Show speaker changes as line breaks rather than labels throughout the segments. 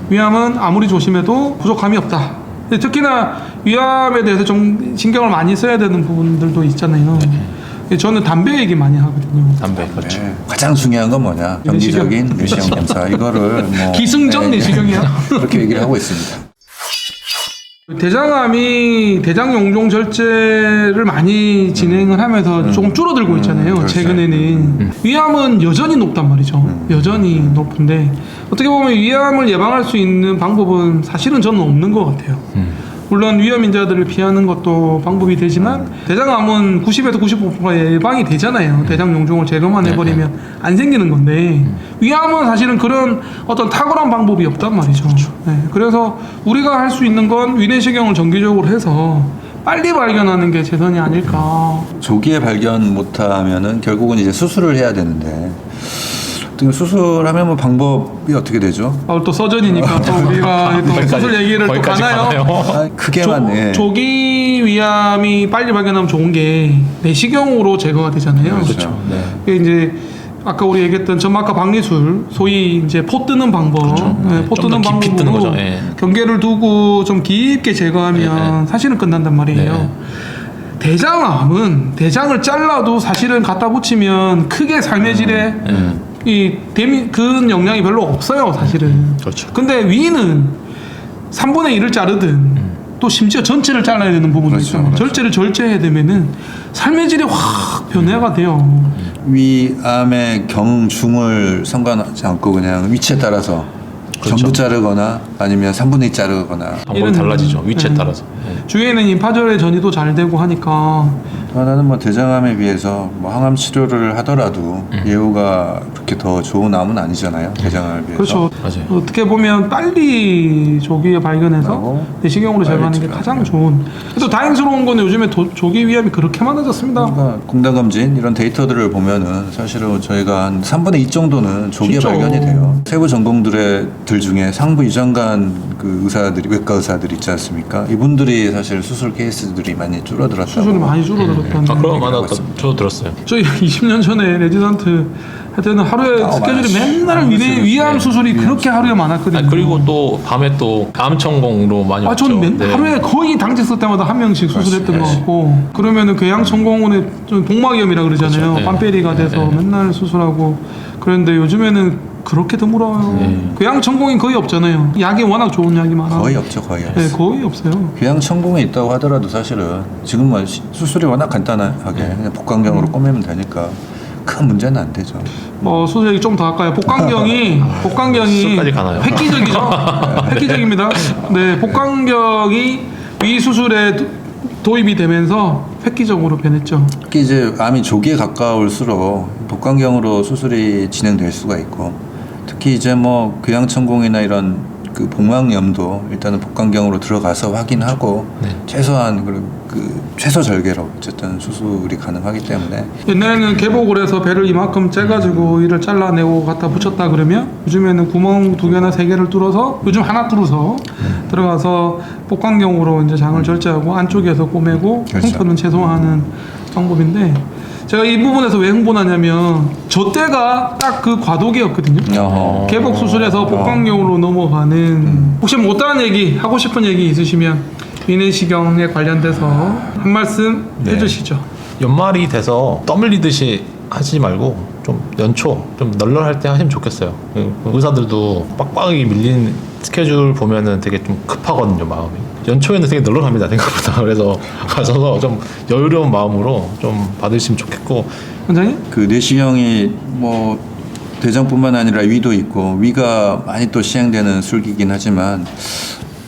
위암은 아무리 조심해도 부족함이 없다. 특히나 위암에 대해서 좀 신경을 많이 써야 되는 부분들도 있잖아요. 저는 담배 얘기 많이 하거든요.
담배 그렇죠.
가장 중요한 건 뭐냐? 정기적인 내시경 검사. 이거를 뭐
기승전 내시경이야.
그렇게 얘기를 하고 있습니다.
대장암이 대장 용종 절제를 많이 진행을 하면서 조금 줄어들고 있잖아요.
그렇죠.
최근에는 위암은 여전히 높단 말이죠. 여전히 높은데 어떻게 보면 위암을 예방할 수 있는 방법은 사실은 저는 없는 것 같아요. 물론 위험 인자들을 피하는 것도 방법이 되지만 대장암은 90에서 95%가 예방이 되잖아요. 대장 용종을 제거만 해버리면 안 생기는 건데 위암은 사실은 그런 어떤 탁월한 방법이 없단 말이죠. 그렇죠. 네, 그래서 우리가 할 수 있는 건 위내시경을 정기적으로 해서 빨리 발견하는 게 최선이 아닐까.
조기에 발견 못하면은 결국은 이제 수술을 해야 되는데 수술하면 뭐 방법이 어떻게 되죠?
또 서전이니까 또 우리가 또 수술 얘기를 또 가나요?
크게만
조기 위암이 빨리 발견하면 좋은 게 내시경으로 제거가 되잖아요.
그렇죠.
그게 이제 아까 우리 얘기했던 점막과 박리술, 소위 이제 포 뜨는 방법,
그렇죠.
포 뜨는
깊이 뜨는
방법으로
거죠. 예.
경계를 두고 좀 깊게 제거하면 사실은 끝난단 말이에요. 대장암은 대장을 잘라도 사실은 갖다 붙이면 크게 삶의 질에 근 영향이 별로 없어요, 사실은.
그렇죠.
근데 위는 3분의 1을 자르든 또 심지어 전체를 잘라야 되는 부분도
그렇죠,
있어요.
그렇죠.
절제를 절제해야 되면은 삶의 질이 확 변화가 돼요.
위암의 경중을 상관하지 않고 그냥 위치에 따라서
그렇죠.
전부 자르거나 아니면 3분의 2 자르거나
방법이 달라지죠. 위치에 따라서.
주위에는 임파절의 전이도 잘 되고 하니까
또 하나는 뭐 대장암에 비해서 뭐 항암 치료를 하더라도 예후가 그렇게 더 좋은 암은 아니잖아요. 대장암에 비해서.
그렇죠.
맞아요.
어떻게 보면 빨리 조기에 발견해서
하고
내시경으로 제거하는 게 가장 좋은. 또 다행스러운 건 요즘에 조기 위암이 그렇게 많아졌습니다.
그러니까 공단검진 이런 데이터들을 보면은 사실은 저희가 한 3분의 2 정도는 조기에
진짜.
발견이 돼요. 세부 전공들 중에 상부 이장관 그 의사들이 외과 의사들이 있지 않습니까? 이분들이 사실 수술 케이스들이 많이 줄어들었다고.
수술이 많이 줄어들었다는.
그럼 맞아.
얘기하고
저도 들었어요.
저희 20년 전에 레지던트 할 때는 하루에 스케줄이 맨날 위암 수술이 그렇게 하루에 많았거든요.
그리고 또 밤에 또 암천공으로 많이 왔죠.
저는 하루에 거의 당직 쓸 때마다 한 명씩 수술했던 것 같고 그러면은 괴양천공원에 좀 복막염이라 그러잖아요.
그렇죠.
빤페리가 돼서 맨날 수술하고 그런데 요즘에는 그렇게 드물어요. 괴양천공이 거의 없잖아요. 약이 워낙 좋은 약이 많아.
거의 없죠, 거의 없어요.
네, 거의 없어요.
귀향천공에 있다고 하더라도 사실은 지금은 수술이 워낙 간단하게 그냥 복강경으로 꼬매면 되니까 큰 문제는 안 되죠.
뭐 수술 얘기 좀 더 할까요? 복강경이
수술까지 가나요?
획기적이죠. 획기적입니다. 네, 복강경이 위 수술에 도입이 되면서 획기적으로 변했죠.
특히 이제 암이 조기에 가까울수록 복강경으로 수술이 진행될 수가 있고 특히 이제 뭐 귀향천공이나 이런 그 복막염도 일단은 복강경으로 들어가서 확인하고 최소한 그 최소 절개로 어쨌든 수술이 가능하기 때문에
옛날에는 개복을 해서 배를 이만큼 째가지고 이를 잘라내고 갖다 붙였다 그러면 요즘에는 구멍 2개나 3개를 뚫어서 요즘 하나 뚫어서 들어가서 복강경으로 이제 장을 절제하고 안쪽에서 꼬매고
그렇죠.
흉터는 최소화하는 방법인데 제가 이 부분에서 왜 흥분하냐면 저 때가 딱 그 과도기였거든요. 개복 수술에서 복강경으로 넘어가는 혹시 못다한 얘기 하고 싶은 얘기 있으시면 위내시경에 관련돼서 한 말씀 해주시죠.
연말이 돼서 떠밀리듯이 하지 말고 좀 연초 좀 널널할 때 하시면 좋겠어요. 의사들도 빡빡이 밀린 스케줄 보면은 되게 좀 급하거든요, 마음이. 연초에는 되게 널널합니다, 생각보다. 그래서 가셔서 좀 여유로운 마음으로 좀 받으시면 좋겠고.
원장님?
그 내시경이 뭐 대장뿐만 아니라 위도 있고 위가 많이 또 시행되는 술기긴 하지만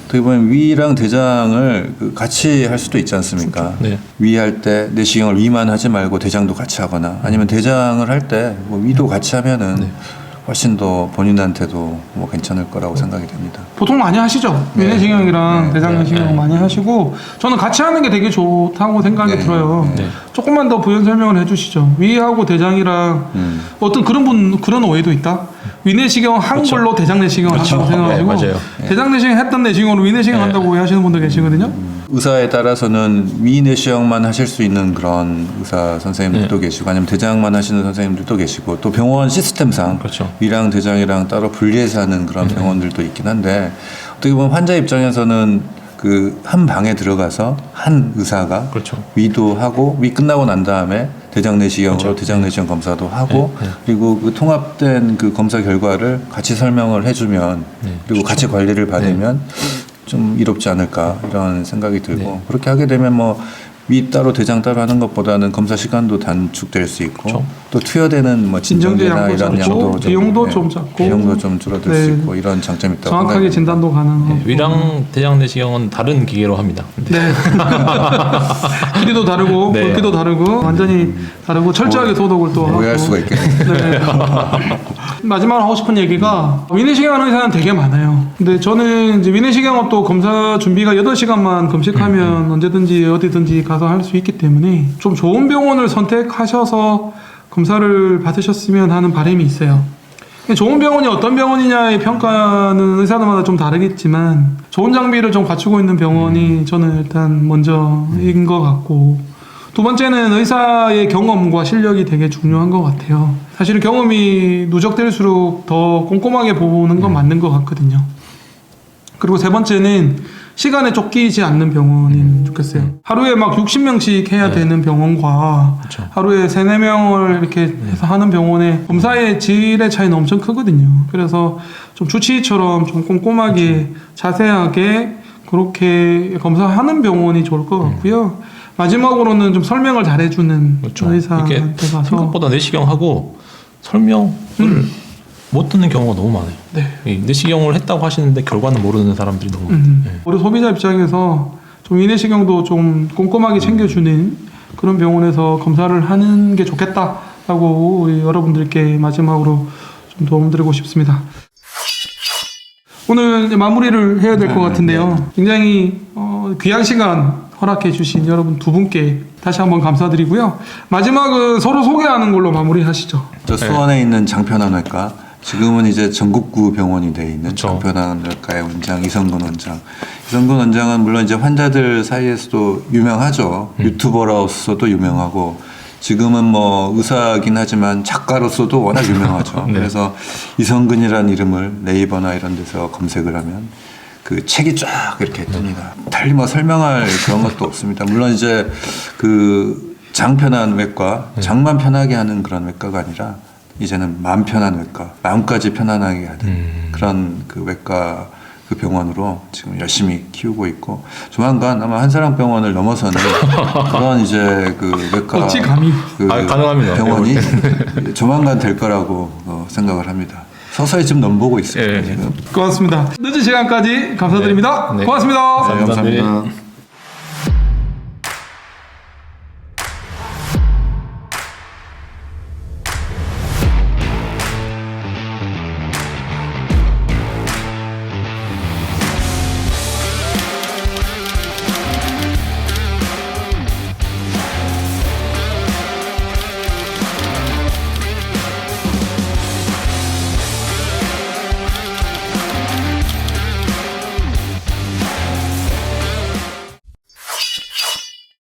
어떻게 보면 위랑 대장을 같이 할 수도 있지 않습니까?
네.
위 할 때 내시경을 위만 하지 말고 대장도 같이 하거나 아니면 대장을 할 때 뭐 위도 같이 하면은 훨씬 더 본인한테도 뭐 괜찮을 거라고 생각이 됩니다.
보통 많이 하시죠? 위내시경이랑 대장내시경 많이 하시고 저는 같이 하는 게 되게 좋다고 생각이 들어요. 조금만 더 부연 설명을 해주시죠. 위하고 대장이랑 어떤 그런 오해도 있다. 위내시경 한 걸로 대장내시경 한다고 생각하시고
맞아요.
대장내시경 했던 내시경으로 위내시경 한다고 오해하시는 분도 계시거든요.
의사에 따라서는 위내시경만 하실 수 있는 그런 의사 선생님들도 계시고 아니면 대장만 하시는 선생님들도 계시고 또 병원 시스템상
그렇죠.
위랑 대장이랑 따로 분리해서 하는 그런 병원들도 있긴 한데 어떻게 보면 환자 입장에서는 그 한 방에 들어가서 한 의사가
그렇죠.
위도 하고 위 끝나고 난 다음에 대장 내시경으로
그렇죠.
대장 내시경 검사도 하고
네.
그리고 그 통합된 그 검사 결과를 같이 설명을 해주면 그리고 같이 관리를 받으면 좀 이롭지 않을까 이런 생각이 들고 그렇게 하게 되면 뭐 위 따로 대장 따로 하는 것보다는 검사 시간도 단축될 수 있고
그렇죠.
또 투여되는 뭐
진정제
진정제나
양도
이런
적고,
양도
비용도 좀 작고.
비용도 좀 줄어들
네.
수 있고 이런 장점이 있다고
정확하게
생각합니다.
진단도 가능하고.
네, 위랑 대장 내시경은 다른 기계로 합니다.
네. 길이도 다르고
네.
굵기도 다르고 완전히 다르고 철저하게 소독을 또 하고.
오해할 수가 있겠네요.
네. 마지막으로 하고 싶은 얘기가 위내시경 하는 의사는 되게 많아요. 근데 저는 이제 위내시경은 또 검사 준비가 8시간만 검색하면 언제든지 어디든지 가서 할 수 있기 때문에 좀 좋은 병원을 선택하셔서 검사를 받으셨으면 하는 바람이 있어요. 좋은 병원이 어떤 병원이냐의 평가는 의사들마다 좀 다르겠지만 좋은 장비를 좀 갖추고 있는 병원이 저는 일단 먼저인 것 같고 두 번째는 의사의 경험과 실력이 되게 중요한 것 같아요. 사실은 경험이 누적될수록 더 꼼꼼하게 보는 건 맞는 것 같거든요. 그리고 세 번째는 시간에 쫓기지 않는 병원이면 좋겠어요. 하루에 막 60명씩 해야 되는 병원과
그렇죠.
하루에 3, 4명을 이렇게 해서 하는 병원의 검사의 질의 차이는 엄청 크거든요. 그래서 좀 주치의처럼 좀 꼼꼼하게 자세하게 그렇게 검사하는 병원이 좋을 것 같고요. 마지막으로는 좀 설명을 잘해주는
그렇죠.
의사한테
이게
가서
생각보다 내시경하고 설명을 못 듣는 경우가 너무 많아요.
네.
이 내시경을 했다고 하시는데 결과는 모르는 사람들이 너무 많아요. 네.
우리 소비자 입장에서 좀 위내시경도 좀 꼼꼼하게 챙겨주는 그런 병원에서 검사를 하는 게 좋겠다라고 우리 여러분들께 마지막으로 좀 도움드리고 싶습니다. 오늘 이제 마무리를 해야 될 것 같은데요. 굉장히 귀한 시간 허락해 주신 여러분 두 분께 다시 한번 감사드리고요. 마지막은 서로 소개하는 걸로 마무리하시죠.
저 수원에 있는 장편환외과 지금은 이제 전국구 병원이 돼 있는
그쵸.
장편환외과의 원장 이성근 원장. 이성근 원장은 물론 이제 환자들 사이에서도 유명하죠. 유튜버로서도 유명하고 지금은 뭐 의사긴 하지만 작가로서도 워낙 유명하죠.
네.
그래서 이성근이라는 이름을 네이버나 이런 데서 검색을 하면 그 책이 쫙 이렇게 뜹니다. 달리 뭐 설명할 그런 것도 없습니다. 물론 이제 그 장 편한 외과, 장만 편하게 하는 그런 외과가 아니라 이제는 마음 편한 외과, 마음까지 편안하게 하는 그런 그 외과 그 병원으로 지금 열심히 키우고 있고 조만간 아마 한사랑병원을 넘어서는 그런 이제 그 외과
어찌 감히.
그
가능합니다.
병원이 조만간 될 거라고 생각을 합니다. 서서히 지금 넘보고 있습니다.
예.
지금.
고맙습니다. 늦은 시간까지 감사드립니다.
네.
고맙습니다.
네, 감사합니다.
감사합니다.